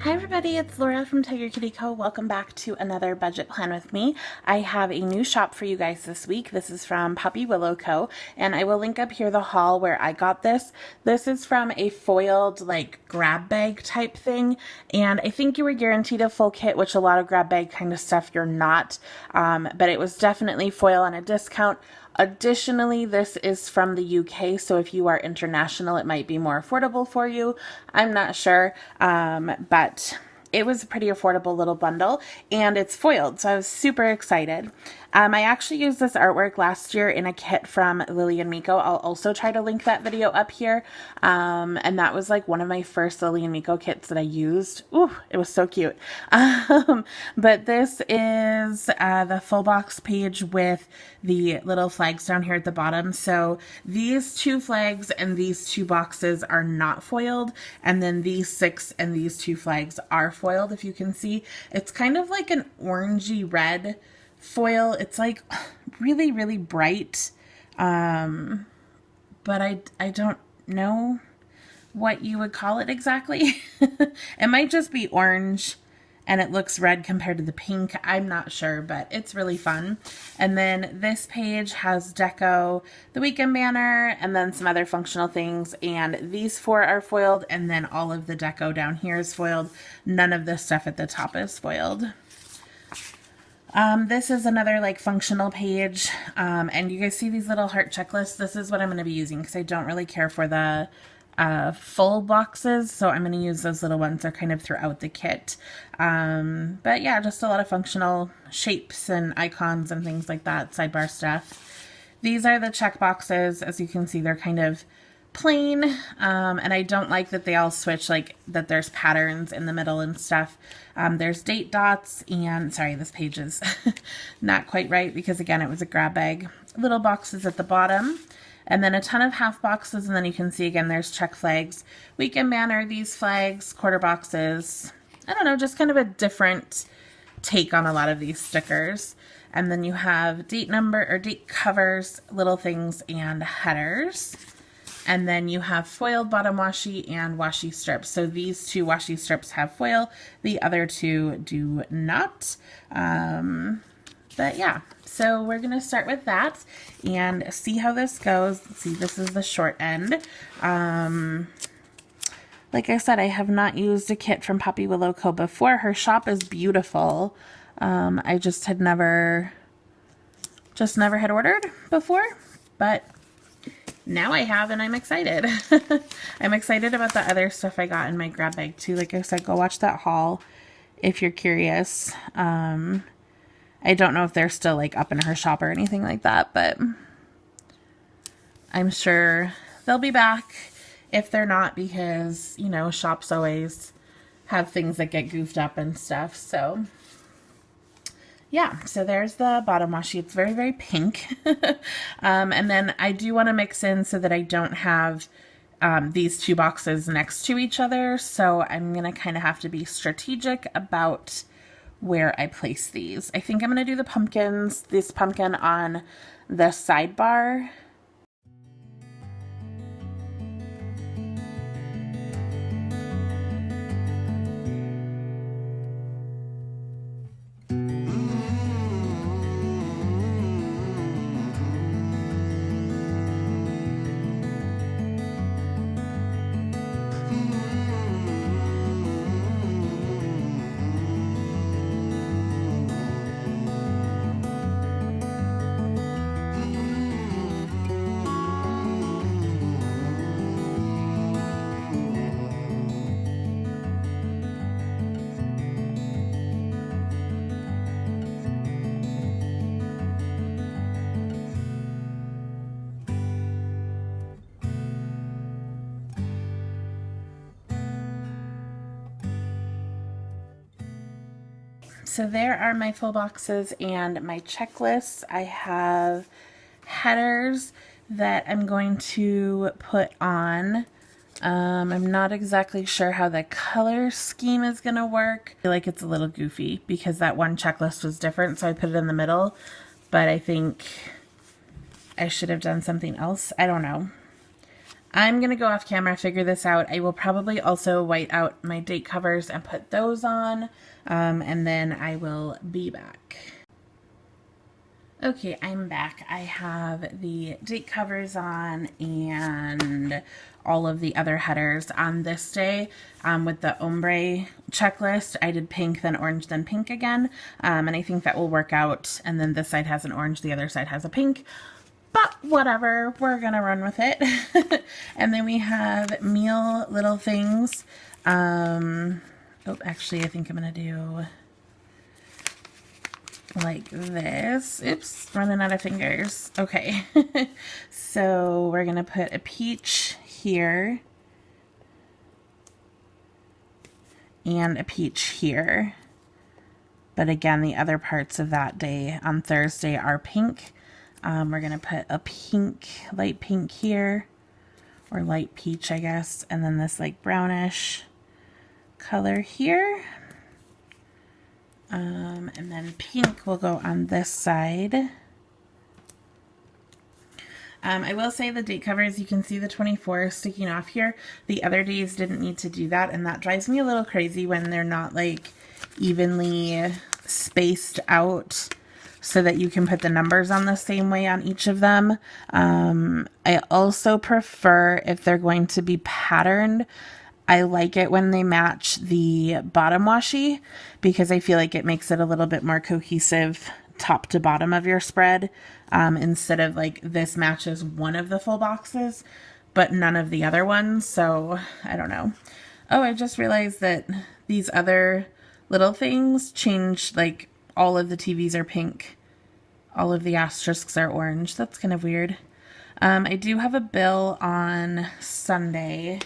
Hi everybody, it's Laura from Tiger Kitty Co. Welcome back to another budget plan with me. I have a new shop for you guys this week. This is from Puppy Willow Co. and I will link up here the haul where I got this. This is from a foiled like grab bag type thing, and I think you were guaranteed a full kit, which a lot of grab bag kind of stuff you're not, but it was definitely foil on a discount. Additionally, this is from the UK, so if you are international, it might be more affordable for you. I'm not sure, but it was a pretty affordable little bundle, and it's foiled, so I was super excited. I actually used this artwork last year in a kit from Lily and Miko. I'll also try to link that video up here, and that was like one of my first Lily and Miko kits that I used. Ooh, it was so cute. But this is the full box page with the little flags down here at the bottom. So these two flags and these two boxes are not foiled, and then these 6 and these 2 flags are foiled. If you can see, it's kind of like an orangey red foil. It's like really, really bright, but I don't know what you would call it exactly. It might just be orange and it looks red compared to the pink. I'm not sure, but it's really fun. And then this page has deco, the weekend banner, and then some other functional things. And these 4 are foiled, and then all of the deco down here is foiled. None of the stuff at the top is foiled. This is another like functional page, and you guys see these little heart checklists. This is what I'm going to be using because I don't really care for the full boxes, so I'm going to use those little ones. They're kind of throughout the kit. But yeah, just a lot of functional shapes and icons and things like that, sidebar stuff. These are the check boxes. As you can see, they're kind of plain, and I don't like that they all switch, like that there's patterns in the middle and stuff. There's date dots, and sorry, this page is not quite right because again, it was a grab bag. Little boxes at the bottom, and then a ton of half boxes, and then you can see again there's check flags, weekend banner, these flags, quarter boxes. I don't know, just kind of a different take on a lot of these stickers. And then you have date number or date covers, little things, and headers. And then you have foiled bottom washi and washi strips. So these 2 washi strips have foil, the other 2 do not. But yeah, so we're going to start with that and see how this goes. See, this is the short end. Like I said, I have not used a kit from Puppy Willow Co. before. Her shop is beautiful. I just had never had ordered before, but now I have, and I'm excited. I'm excited about the other stuff I got in my grab bag too. Like I said, go watch that haul if you're curious. I don't know if they're still like up in her shop or anything like that, but I'm sure they'll be back if they're not, because, you know, shops always have things that get goofed up and stuff. So yeah, so there's the bottom washi. It's very, very pink. And then I do want to mix in so that I don't have these 2 boxes next to each other. So I'm going to kind of have to be strategic about where I place these. I think I'm going to do the pumpkins, this pumpkin on the sidebar. So there are my full boxes and my checklists. I have headers that I'm going to put on. I'm not exactly sure how the color scheme is going to work. I feel like it's a little goofy because that one checklist was different, so I put it in the middle, but I think I should have done something else. I don't know. I'm going to go off camera, figure this out. I will probably also white out my date covers and put those on, and then I will be back. Okay, I'm back. I have the date covers on and all of the other headers on this day. With the ombre checklist, I did pink, then orange, then pink again. And I think that will work out. And then this side has an orange, the other side has a pink. But whatever, we're gonna run with it. And then we have meal little things. Oh, actually, I think I'm gonna do like this. Oops, running out of fingers. Okay. So we're gonna put a peach here and a peach here. But again, the other parts of that day on Thursday are pink. We're gonna put a pink, light pink here, or light peach, I guess, and then this like brownish color here. And then pink will go on this side. I will say the date covers, you can see the 24 sticking off here. The other days didn't need to do that, and that drives me a little crazy when they're not like evenly spaced out so that you can put the numbers on the same way on each of them. I also prefer, if they're going to be patterned, I like it when they match the bottom washi, because I feel like it makes it a little bit more cohesive top to bottom of your spread, instead of like this matches one of the full boxes but none of the other ones. So I don't know. Oh, I just realized that these other little things changed, like all of the TVs are pink, all of the asterisks are orange. That's kind of weird. I do have a bill on Sunday.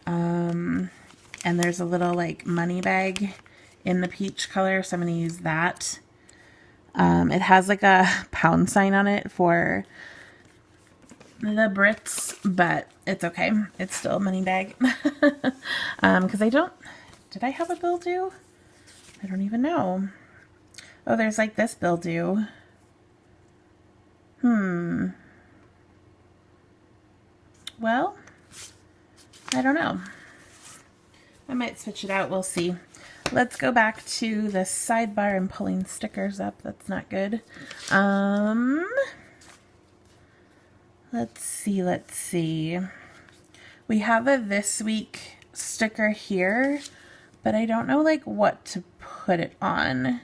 And there's a little like money bag in the peach color, so I'm going to use that. It has like a pound sign on it for the Brits, but it's okay. It's still a money bag. Because did I have a bill due? I don't even know. Oh, there's like this bill due. Well, I don't know. I might switch it out. We'll see. Let's go back to the sidebar and pulling stickers up. That's not good. Let's see. We have a this week sticker here, but I don't know like what to put it on.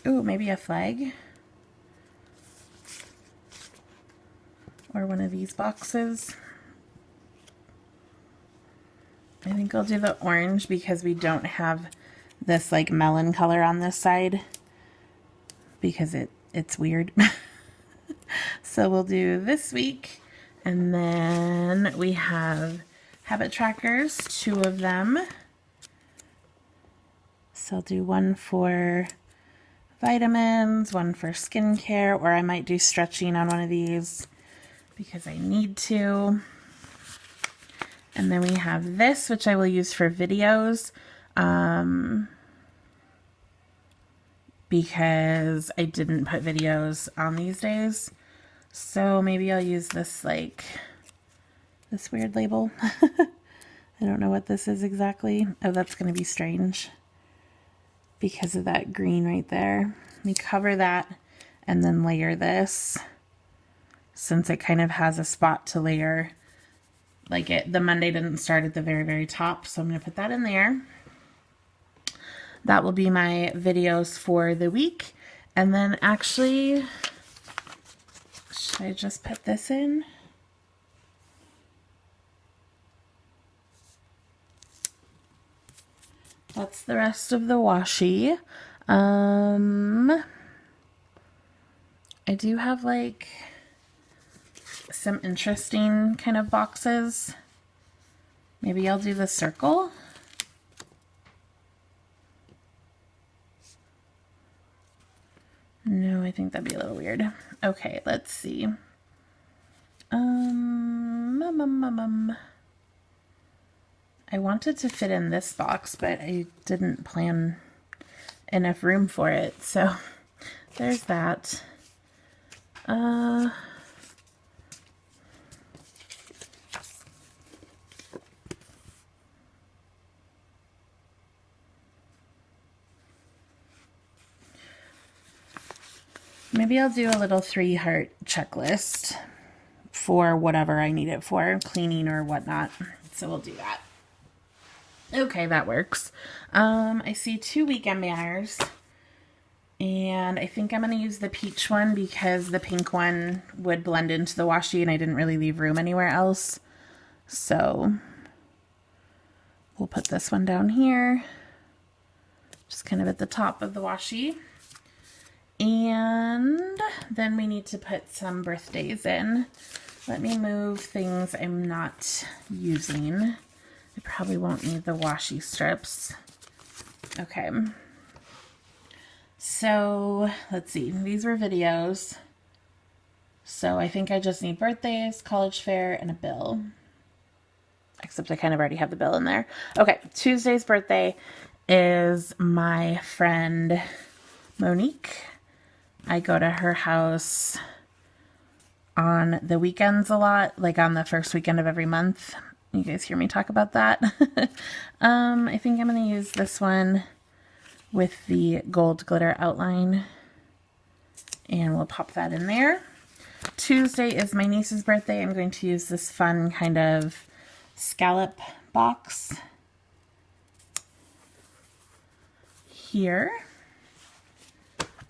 Ooh, maybe a flag? Or one of these boxes. I think I'll do the orange because we don't have this like melon color on this side, because it's weird. So we'll do this week, and then we have habit trackers, 2 of them. So I'll do one for vitamins, one for skincare, or I might do stretching on one of these because I need to. And then we have this, which I will use for videos, because I didn't put videos on these days. So maybe I'll use this, like, this weird label. I don't know what this is exactly. Oh, that's going to be strange because of that green right there. Let me cover that and then layer this, since it kind of has a spot to layer. Like the Monday didn't start at the very, very top, so I'm going to put that in there. That will be my videos for the week. And then actually, should I just put this in? That's the rest of the washi. I do have like some interesting kind of boxes. Maybe I'll do the circle. No, I think that'd be a little weird. Okay, let's see. I wanted to fit in this box, but I didn't plan enough room for it. So there's that. Maybe I'll do a little 3-heart checklist for whatever I need it for, cleaning or whatnot. So we'll do that. Okay, that works. I see 2 weekend banners, and I think I'm going to use the peach one because the pink one would blend into the washi and I didn't really leave room anywhere else. So we'll put this one down here, just kind of at the top of the washi. And then we need to put some birthdays in. Let me move things I'm not using. I probably won't need the washi strips. Okay. So let's see. These were videos. So I think I just need birthdays, college fair, and a bill. Except I kind of already have the bill in there. Okay. Tuesday's birthday is my friend Monique. I go to her house on the weekends a lot, like on the first weekend of every month. You guys hear me talk about that? I think I'm going to use this one with the gold glitter outline, and we'll pop that in there. Tuesday is my niece's birthday. I'm going to use this fun kind of scallop box here.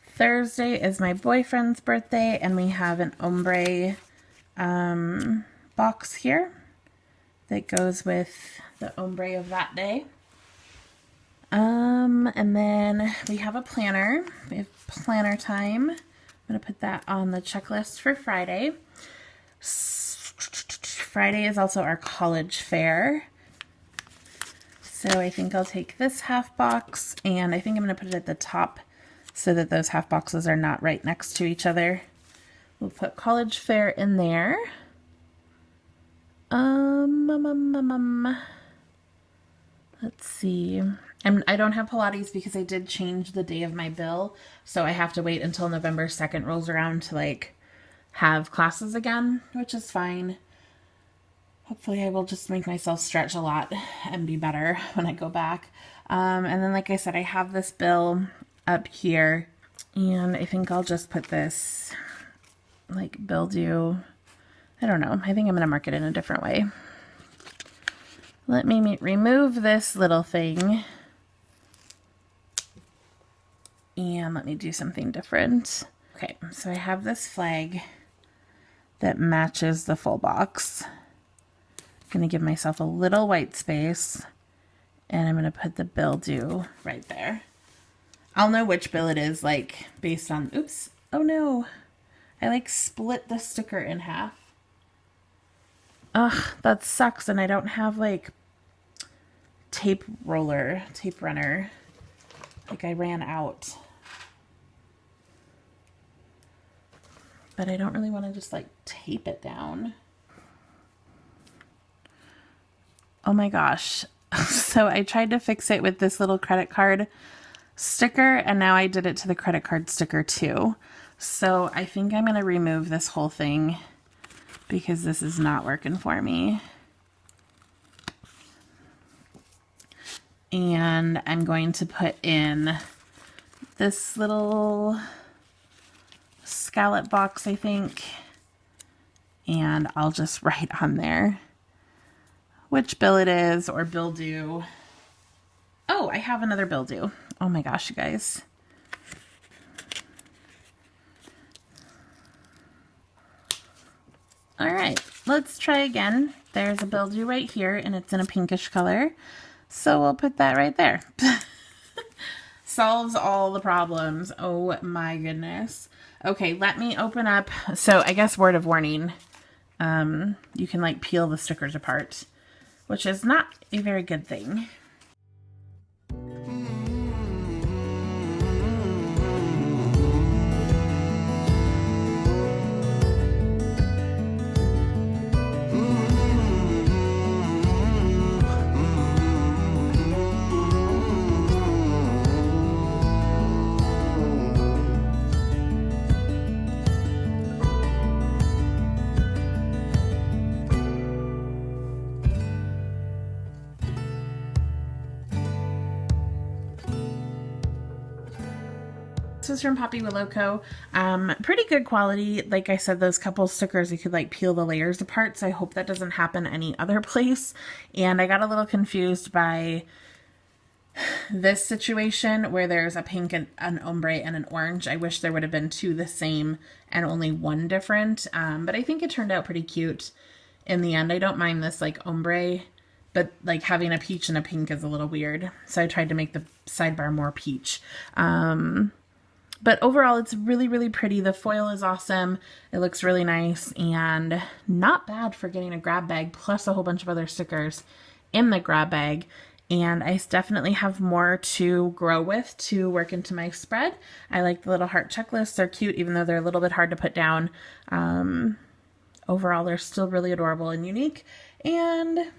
Thursday is my boyfriend's birthday, and we have an ombre box here that goes with the ombre of that day. And then we have a planner. We have planner time. I'm going to put that on the checklist for Friday. Friday is also our college fair. So I think I'll take this half box, and I think I'm going to put it at the top so that those half boxes are not right next to each other. We'll put college fair in there. Let's see. I don't have Pilates because I did change the day of my bill, so I have to wait until November 2nd rolls around to like have classes again, which is fine. Hopefully I will just make myself stretch a lot and be better when I go back. And then, like I said, I have this bill up here, and I think I'll just put this like bill due. I don't know. I think I'm going to mark it in a different way. Let me remove this little thing, and let me do something different. Okay, so I have this flag that matches the full box. I'm going to give myself a little white space, and I'm going to put the bill due right there. I'll know which bill it is, like, based on, oops, oh no, I like split the sticker in half. Ugh, that sucks, and I don't have like tape runner, like I ran out. But I don't really want to just like tape it down. Oh my gosh. So I tried to fix it with this little credit card sticker, and now I did it to the credit card sticker too. So I think I'm going to remove this whole thing because this is not working for me. And I'm going to put in this little scallop box, I think, and I'll just write on there which bill it is, or bill due. Oh, I have another bill due. Oh my gosh, you guys. All right, let's try again. There's a bill due right here, and it's in a pinkish color. So we'll put that right there. Solves all the problems. Oh my goodness. Okay, let me open up. So I guess word of warning, you can like peel the stickers apart, which is not a very good thing. This was from Poppy Willow Co. Pretty good quality. Like I said, those couple stickers, you could like peel the layers apart, so I hope that doesn't happen any other place. And I got a little confused by this situation where there's a pink and an ombre and an orange. I wish there would have been two the same and only one different, but I think it turned out pretty cute in the end. I don't mind this like ombre, but like having a peach and a pink is a little weird. So I tried to make the sidebar more peach. But overall, it's really, really pretty. The foil is awesome. It looks really nice and not bad for getting a grab bag, plus a whole bunch of other stickers in the grab bag. And I definitely have more to grow with to work into my spread. I like the little heart checklists. They're cute, even though they're a little bit hard to put down. Overall, they're still really adorable and unique. And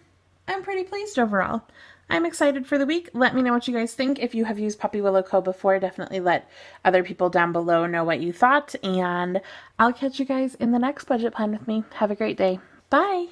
I'm pretty pleased overall. I'm excited for the week. Let me know what you guys think. If you have used Poppy Willow Co. before, definitely let other people down below know what you thought. And I'll catch you guys in the next budget plan with me. Have a great day. Bye.